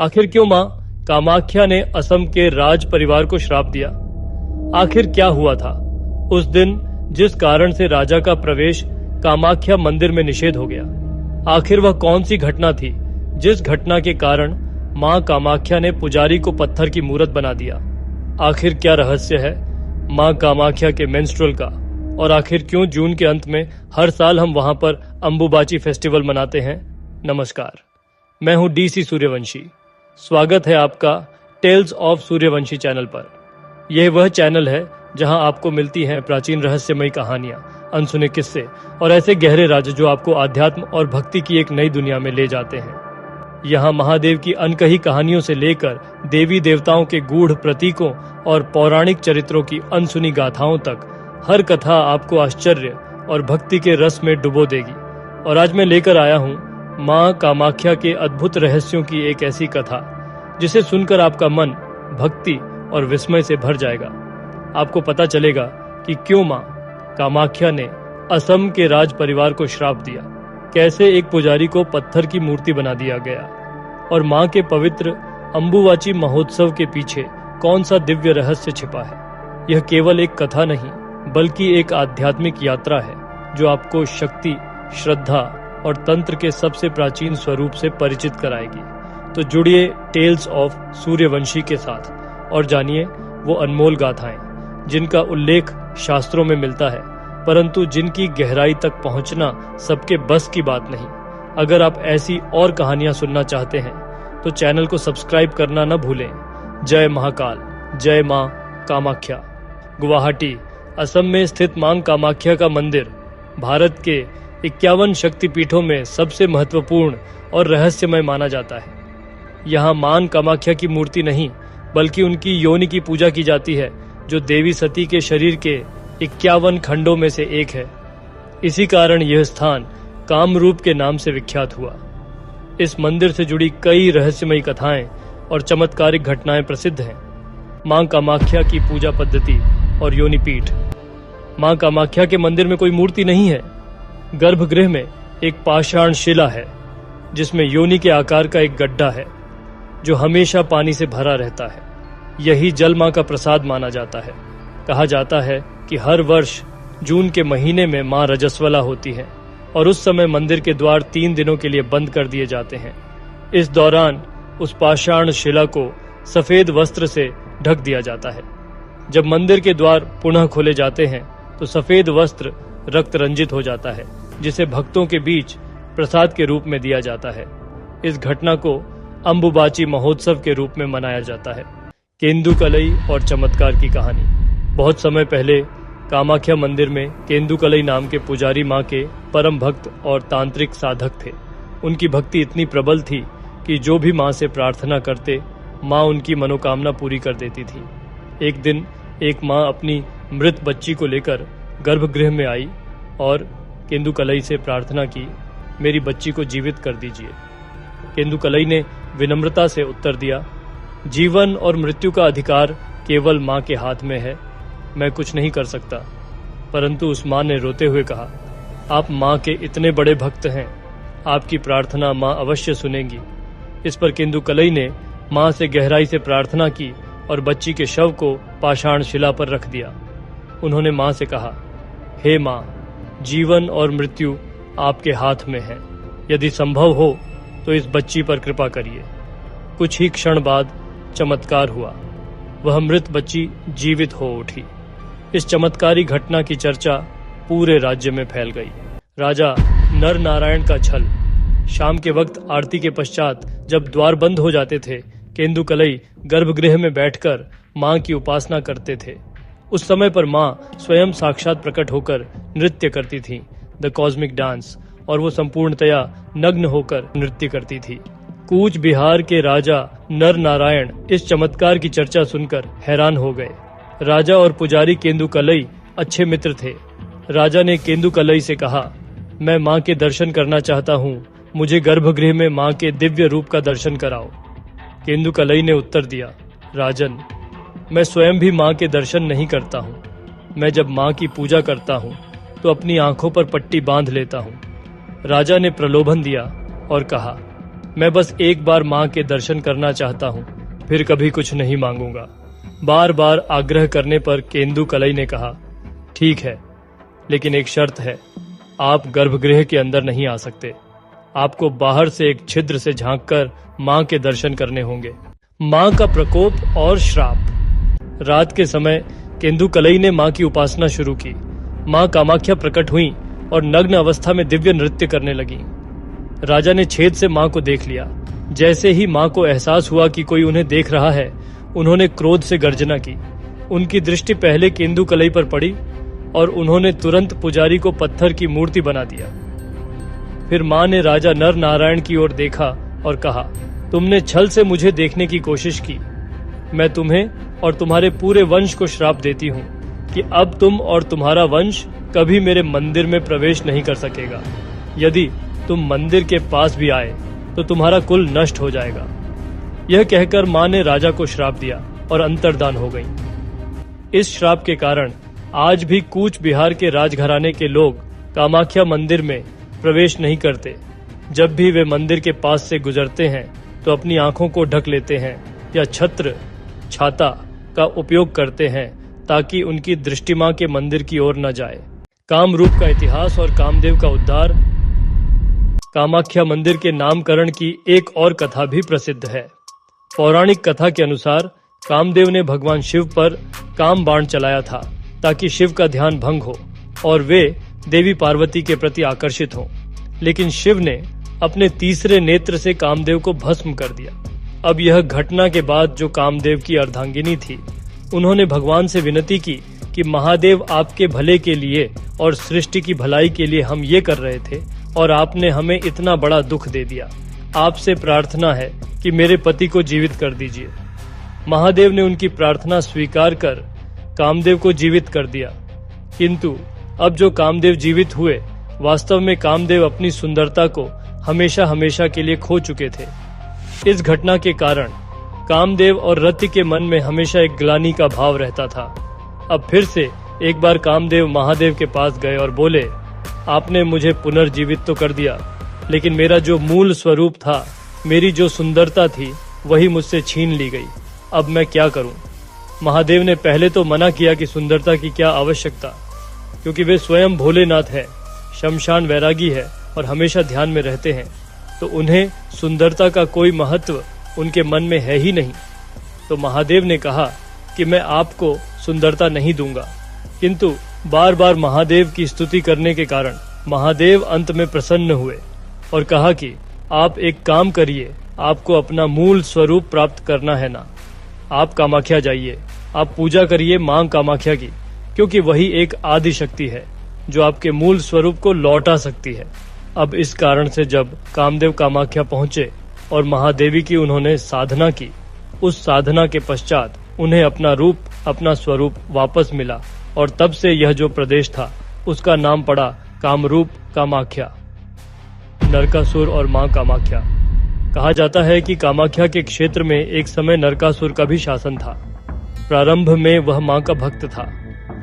आखिर क्यों मां कामाख्या ने असम के राज परिवार को श्राप दिया? आखिर क्या हुआ था उस दिन जिस कारण से राजा का प्रवेश कामाख्या मंदिर में निषेध हो गया? आखिर वह कौन सी घटना थी जिस घटना के कारण मां कामाख्या ने पुजारी को पत्थर की मूरत बना दिया? आखिर क्या रहस्य है मां कामाख्या के मेंस्ट्रुअल का? और आखिर क्यों जून के अंत में हर साल हम वहां पर अंबुबाची फेस्टिवल मनाते हैं? नमस्कार, मैं हूं डीसी सूर्यवंशी। स्वागत है आपका टेल्स ऑफ सूर्यवंशी चैनल पर। यह वह चैनल है जहां आपको मिलती हैं प्राचीन रहस्यमयी कहानियां, अनसुने किस्से और ऐसे गहरे राज जो आपको आध्यात्म और भक्ति की एक नई दुनिया में ले जाते हैं। यहाँ महादेव की अनकही कहानियों से लेकर देवी देवताओं के गूढ़ प्रतीकों और पौराणिक चरित्रों की अनसुनी गाथाओं तक हर कथा आपको आश्चर्य और भक्ति के रस में डुबो देगी। और आज मैं लेकर आया हूँ माँ कामाख्या के अद्भुत रहस्यों की एक ऐसी कथा जिसे सुनकर आपका मन भक्ति और विस्मय से भर जाएगा। आपको पता चलेगा कि क्यों माँ कामाख्या ने असम के राज परिवार को श्राप दिया, कैसे एक पुजारी को पत्थर की मूर्ति बना दिया गया और माँ के पवित्र अंबुबाची महोत्सव के पीछे कौन सा दिव्य रहस्य छिपा है। यह केवल एक कथा नहीं बल्कि एक आध्यात्मिक यात्रा है जो आपको शक्ति, श्रद्धा और तंत्र के सबसे प्राचीन स्वरूप से परिचित कराएगी। तो जुड़िए टेल्स ऑफ सूर्यवंशी के साथ और जानिए वो अनमोल गाथाएं जिनका उल्लेख शास्त्रों में मिलता है परंतु जिनकी गहराई तक पहुंचना सबके बस की बात नहीं। अगर आप ऐसी और कहानियां सुनना चाहते हैं तो चैनल को सब्सक्राइब करना न भूलें। जय महाकाल, जय मां कामाख्या। गुवाहाटी, असम में स्थित मां कामाख्या का मंदिर भारत के 51 शक्तिपीठों में सबसे महत्वपूर्ण और रहस्यमय माना जाता है। यहाँ मां कामाख्या की मूर्ति नहीं बल्कि उनकी योनि की पूजा की जाती है जो देवी सती के शरीर के 51 खंडों में से एक है। इसी कारण यह स्थान कामरूप के नाम से विख्यात हुआ। इस मंदिर से जुड़ी कई रहस्यमयी कथाएं और चमत्कारिक घटनाएं प्रसिद्ध हैं। मां कामाख्या की पूजा पद्धति और योनिपीठ। मां कामाख्या के मंदिर में कोई मूर्ति नहीं है। गर्भगृह में एक पाषाण शिला है जिसमें योनि के आकार का एक गड्ढा है जो हमेशा पानी से भरा रहता है। यही जल मां का प्रसाद माना जाता है। कहा जाता है कि हर वर्ष जून के महीने में मां रजस्वला होती है और उस समय मंदिर के द्वार 3 दिनों के लिए बंद कर दिए जाते हैं। इस दौरान उस पाषाण शिला को सफेद वस्त्र से ढक दिया जाता है। जब मंदिर के द्वार पुनः खोले जाते हैं तो सफेद वस्त्र रक्त रंजित हो जाता है जिसे भक्तों के बीच प्रसाद के रूप में दिया जाता है। इस घटना को अंबुबाची महोत्सव के रूप में मनाया जाता है। केंदुकलई और चमत्कार की कहानी। बहुत समय पहले कामाख्या मंदिर में केंदुकलई नाम के पुजारी मां के परम भक्त और तांत्रिक साधक थे। उनकी भक्ति इतनी प्रबल थी कि जो भी मां से प्रार्थना करते मां उनकी मनोकामना पूरी कर देती थी। एक दिन एक मां अपनी मृत बच्ची को लेकर गर्भगृह में आई और केंदुकलई से प्रार्थना की, मेरी बच्ची को जीवित कर दीजिए। केंदुकलई ने विनम्रता से उत्तर दिया, जीवन और मृत्यु का अधिकार केवल मां के हाथ में है, मैं कुछ नहीं कर सकता। परंतु उस मां ने रोते हुए कहा, आप मां के इतने बड़े भक्त हैं, आपकी प्रार्थना मां अवश्य सुनेंगी। इस पर केंदुकलई ने मां से गहराई से प्रार्थना की और बच्ची के शव को पाषाण शिला पर रख दिया। उन्होंने मां से कहा, हे मां, जीवन और मृत्यु आपके हाथ में है, यदि संभव हो तो इस बच्ची पर कृपा करिए। कुछ ही क्षण बाद चमत्कार हुआ, वह मृत बच्ची जीवित हो उठी। इस चमत्कारी घटना की चर्चा पूरे राज्य में फैल गई। राजा नर नारायण का छल। शाम के वक्त आरती के पश्चात जब द्वार बंद हो जाते थे, केंदुकलई गर्भगृह में बैठकर मां की उपासना करते थे। उस समय पर मां स्वयं साक्षात प्रकट होकर नृत्य करती थी, द कॉस्मिक डांस, और वो संपूर्णतया नग्न होकर नृत्य करती थी। कूच बिहार के राजा नर नारायण इस चमत्कार की चर्चा सुनकर हैरान हो गए। राजा और पुजारी केंदुकलई अच्छे मित्र थे। राजा ने केंदुकलई से कहा, मैं मां के दर्शन करना चाहता हूँ, मुझे गर्भगृह में मां के दिव्य रूप का दर्शन कराओ। केंदुकलई ने उत्तर दिया, राजन, मैं स्वयं भी मां के दर्शन नहीं करता हूँ। मैं जब मां की पूजा करता हूँ तो अपनी आंखों पर पट्टी बांध लेता हूँ। राजा ने प्रलोभन दिया और कहा, मैं बस एक बार माँ के दर्शन करना चाहता हूँ, फिर कभी कुछ नहीं मांगूंगा। बार बार आग्रह करने पर केंदु कलई ने कहा, ठीक है, लेकिन एक शर्त है, आप गर्भगृह के अंदर नहीं आ सकते। आपको बाहर से एक छिद्र से झांककर माँ के दर्शन करने होंगे। माँ का प्रकोप और श्राप। रात के समय केंदु कलई ने माँ की उपासना शुरू की। माँ कामाख्या प्रकट हुई और नग्न अवस्था में दिव्य नृत्य करने लगी। राजा ने छेद से माँ को देख लिया। जैसे ही माँ को एहसास हुआ कि कोई उन्हें देख रहा है, उन्होंने क्रोध से गर्जना की। उनकी दृष्टि पहले केंदु कलई पर पड़ी और उन्होंने तुरंत पुजारी को पत्थर की मूर्ति बना दिया। फिर माँ ने राजा नर नारायण की ओर देखा और कहा, तुमने छल से मुझे देखने की कोशिश की। मैं तुम्हें और तुम्हारे पूरे वंश को श्राप देती हूँ कि अब तुम और तुम्हारा वंश कभी मेरे मंदिर में प्रवेश नहीं कर सकेगा। यदि तुम मंदिर के पास भी आए तो तुम्हारा कुल नष्ट हो जाएगा। यह कहकर माँ ने राजा को श्राप दिया और अंतर्धान हो गई। इस श्राप के कारण आज भी कूच बिहार के राजघराने के लोग कामाख्या मंदिर में प्रवेश नहीं करते। जब भी वे मंदिर के पास से गुजरते हैं तो अपनी आंखों को ढक लेते हैं या छत्र छाता का उपयोग करते हैं ताकि उनकी दृष्टि मां के मंदिर की ओर न जाए। कामरूप का इतिहास और कामदेव का उद्धार। कामाख्या मंदिर के नामकरण की एक और कथा भी प्रसिद्ध है। पौराणिक कथा के अनुसार कामदेव ने भगवान शिव पर काम बाण चलाया था ताकि शिव का ध्यान भंग हो और वे देवी पार्वती के प्रति आकर्षित हों। लेकिन शिव ने अपने तीसरे नेत्र से कामदेव को भस्म कर दिया। अब यह घटना के बाद जो कामदेव की अर्धांगिनी थी, उन्होंने भगवान से विनती की कि महादेव, आपके भले के लिए और सृष्टि की भलाई के लिए हम ये कर रहे थे और आपने हमें इतना बड़ा दुख दे दिया। आपसे प्रार्थना है कि मेरे पति को जीवित कर दीजिए। महादेव ने उनकी प्रार्थना स्वीकार कर कामदेव को जीवित कर दिया। किंतु अब जो कामदेव जीवित हुए, वास्तव में कामदेव अपनी सुंदरता को हमेशा हमेशा के लिए खो चुके थे। इस घटना के कारण कामदेव और रति के मन में हमेशा एक ग्लानि का भाव रहता था। अब फिर से एक बार कामदेव महादेव के पास गए और बोले, आपने मुझे पुनर्जीवित तो कर दिया, लेकिन मेरा जो मूल स्वरूप था, मेरी जो सुंदरता थी, वही मुझसे छीन ली गई। अब मैं क्या करूं? महादेव ने पहले तो मना किया कि सुंदरता की क्या आवश्यकता, क्योंकि वे स्वयं भोलेनाथ हैं, शमशान वैरागी है और हमेशा ध्यान में रहते हैं, तो उन्हें सुंदरता का कोई महत्व उनके मन में है ही नहीं। तो महादेव ने कहा कि मैं आपको सुंदरता नहीं दूंगा। किंतु बार बार महादेव की स्तुति करने के कारण महादेव अंत में प्रसन्न हुए और कहा कि आप एक काम करिए, आपको अपना मूल स्वरूप प्राप्त करना है ना। आप कामाख्या जाइए, आप पूजा करिए मां कामाख्या की, क्योंकि वही एक आदि शक्ति है जो आपके मूल स्वरूप को लौटा सकती है। अब इस कारण से जब कामदेव कामाख्या पहुंचे और महादेवी की उन्होंने साधना की, उस साधना के पश्चात उन्हें अपना रूप, अपना स्वरूप वापस मिला और तब से यह जो प्रदेश था उसका नाम पड़ा कामरूप कामाख्या। नरकासुर और मां कामाख्या। कहा जाता है कि कामाख्या के क्षेत्र में एक समय नरकासुर का भी शासन था। प्रारंभ में वह मां का भक्त था,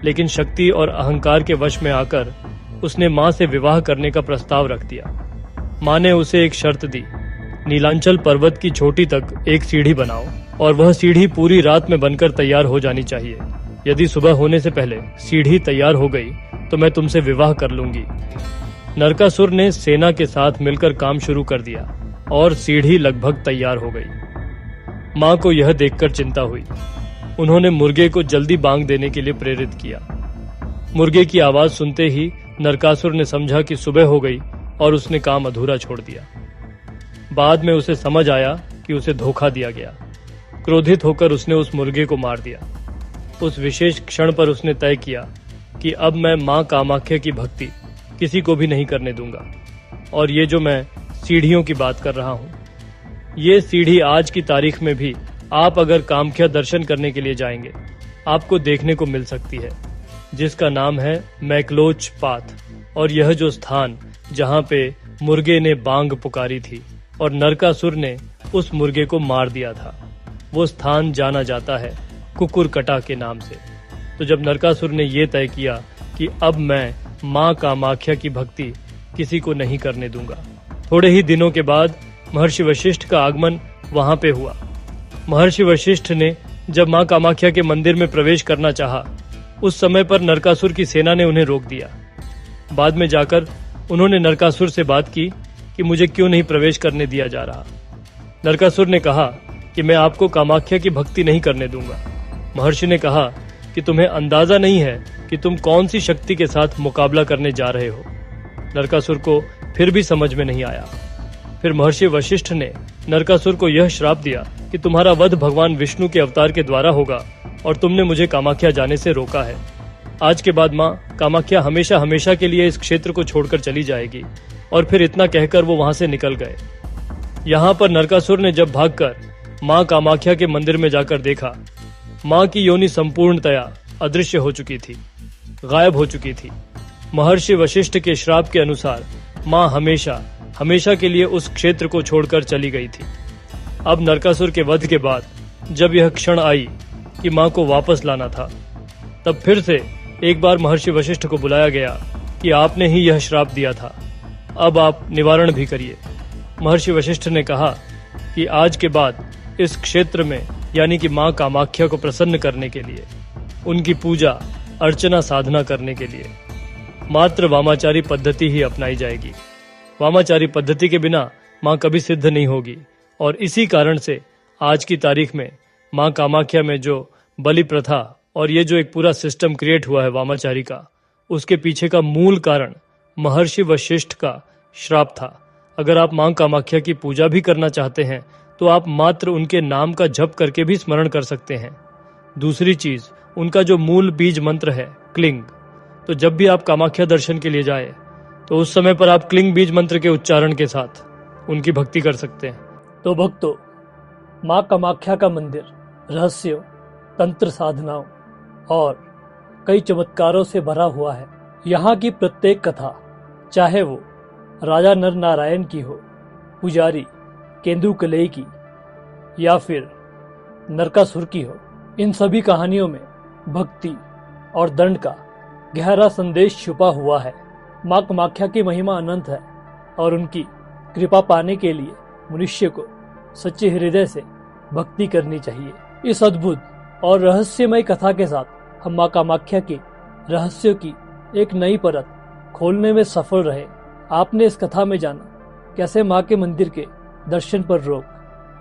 लेकिन शक्ति और अहंकार के वश में आकर उसने मां से विवाह करने का प्रस्ताव रख दिया। मां ने उसे एक शर्त दी, नीलांचल पर्वत की चोटी तक एक सीढ़ी बनाओ और वह सीढ़ी पूरी रात में बनकर तैयार हो जानी चाहिए। यदि सुबह होने से पहले सीढ़ी तैयार हो गई तो मैं तुमसे विवाह कर लूंगी। नरकासुर ने सेना के साथ मिलकर काम शुरू कर दिया और सीढ़ी लगभग तैयार हो गई। मां को यह देखकर चिंता हुई। उन्होंने मुर्गे को जल्दी बांग देने के लिए प्रेरित किया। मुर्गे की आवाज सुनते ही नरकासुर ने समझा कि सुबह हो गई और उसने काम अधूरा छोड़ दिया। बाद में उसे समझ आया कि उसे धोखा दिया गया। क्रोधित होकर उसने उस मुर्गे को मार दिया। उस विशेष क्षण पर उसने तय किया कि अब मैं मां कामाख्या की भक्ति किसी को भी नहीं करने दूंगा। और ये जो मैं सीढ़ियों की बात कर रहा हूँ, ये सीढ़ी आज की तारीख में भी आप अगर कामाख्या दर्शन करने के लिए जाएंगे, आपको देखने को मिल सकती है, जिसका नाम है मैकलोच पाथ। और यह जो स्थान जहाँ पे मुर्गे ने बांग पुकारी थी और नरकासुर ने उस मुर्गे को मार दिया था, वो स्थान जाना जाता है कुकुरकटा के नाम से। तो जब नरकासुर ने ये तय किया कि अब मैं मां कामाख्या की भक्ति किसी को नहीं करने दूंगा, थोड़े ही दिनों के बाद महर्षि वशिष्ठ का आगमन वहां पे हुआ। महर्षि वशिष्ठ ने जब मां कामाख्या के मंदिर में प्रवेश करना चाहा, उस समय पर नरकासुर की सेना ने उन्हें रोक दिया। बाद में जाकर उन्होंने नरकासुर से बात की कि मुझे क्यों नहीं प्रवेश करने दिया जा रहा। नरकासुर ने कहा कि मैं आपको कामाख्या की भक्ति नहीं करने दूंगा। महर्षि ने कहा कि तुम्हें अंदाजा नहीं है कि तुम कौन सी शक्ति के साथ मुकाबला करने जा रहे हो। नरकासुर को फिर भी समझ में नहीं आया। फिर महर्षि वशिष्ठ ने नरकासुर को यह श्राप दिया कि तुम्हारा वध भगवान विष्णु के अवतार के द्वारा होगा और तुमने मुझे कामाख्या जाने से रोका है। आज के बाद मां कामाख्या हमेशा हमेशा के लिए इस क्षेत्र को छोड़कर चली जाएगी। और फिर इतना कहकर वो वहां से निकल गए। यहाँ पर नरकासुर ने जब भागकर मां कामाख्या के मंदिर में जाकर देखा, मां की योनि संपूर्णतया अदृश्य हो चुकी थी, गायब हो चुकी थी। महर्षि वशिष्ठ के श्राप के अनुसार मां हमेशा हमेशा के लिए उस क्षेत्र को छोड़कर चली गई थी। अब नरकासुर के वध के बाद जब यह क्षण आई कि मां को वापस लाना था, तब फिर से एक बार महर्षि वशिष्ठ को बुलाया गया कि आपने ही यह श्राप दिया था, अब आप निवारण भी करिए। महर्षि वशिष्ठ ने कहा कि आज के बाद इस क्षेत्र में यानी कि मां कामाख्या को प्रसन्न करने के लिए, उनकी पूजा अर्चना साधना करने के लिए मात्र वामाचारी पद्धति ही अपनाई जाएगी। वामाचारी पद्धति के बिना मां कभी सिद्ध नहीं होगी। और इसी कारण से आज की तारीख में मां कामाख्या में जो बलि प्रथा और ये जो एक पूरा सिस्टम क्रिएट हुआ है वामाचारी का, उसके पीछे का मूल कारण महर्षि वशिष्ठ का श्राप था। अगर आप मां कामाख्या की पूजा भी करना चाहते हैं तो आप मात्र उनके नाम का जप करके भी स्मरण कर सकते हैं। दूसरी चीज, उनका जो मूल बीज मंत्र है क्लिंग, तो जब भी आप कामाख्या दर्शन के लिए जाए तो उस समय पर आप क्लिंग बीज मंत्र के उच्चारण के साथ उनकी भक्ति कर सकते हैं। तो भक्तों, मां कामाख्या का मंदिर रहस्यों, तंत्र साधनाओं और कई चमत्कारों से भरा हुआ है। यहाँ की प्रत्येक कथा, चाहे वो राजा नर नारायण की हो, पुजारी केंदुकलई की या फिर नरकासुर की हो, इन सभी कहानियों में भक्ति और दंड का गहरा संदेश छुपा हुआ है। मां कामाख्या की महिमा अनंत है और उनकी कृपा पाने के लिए मनुष्य को सच्चे हृदय से भक्ति करनी चाहिए। इस अद्भुत और रहस्यमय कथा के साथ हम मां कामाख्या के रहस्यों की एक नई परत खोलने में सफल रहे। आपने इस कथा में जाना कैसे मां के मंदिर के दर्शन पर रोक,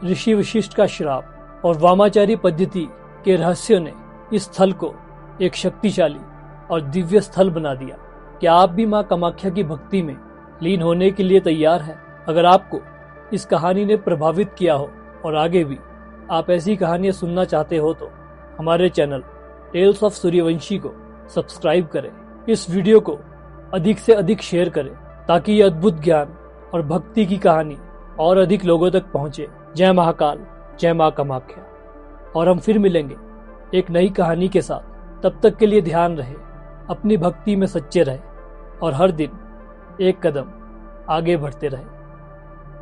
ऋषि वशिष्ठ का श्राप और वामाचारी पद्धति के रहस्यों ने इस स्थल को एक शक्तिशाली और दिव्य स्थल बना दिया। क्या आप भी मां कामाख्या की भक्ति में लीन होने के लिए तैयार हैं? अगर आपको इस कहानी ने प्रभावित किया हो और आगे भी आप ऐसी कहानियां सुनना चाहते हो तो हमारे चैनल टेल्स ऑफ सूर्यवंशी को सब्सक्राइब करें। इस वीडियो को अधिक से अधिक शेयर करें ताकि ये अद्भुत ज्ञान और भक्ति की कहानी और अधिक लोगों तक पहुंचे। जय महाकाल, जय मां कामाख्या। और हम फिर मिलेंगे एक नई कहानी के साथ। तब तक के लिए ध्यान रहे, अपनी भक्ति में सच्चे रहे और हर दिन एक कदम आगे बढ़ते रहे।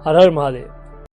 हर हर महादेव।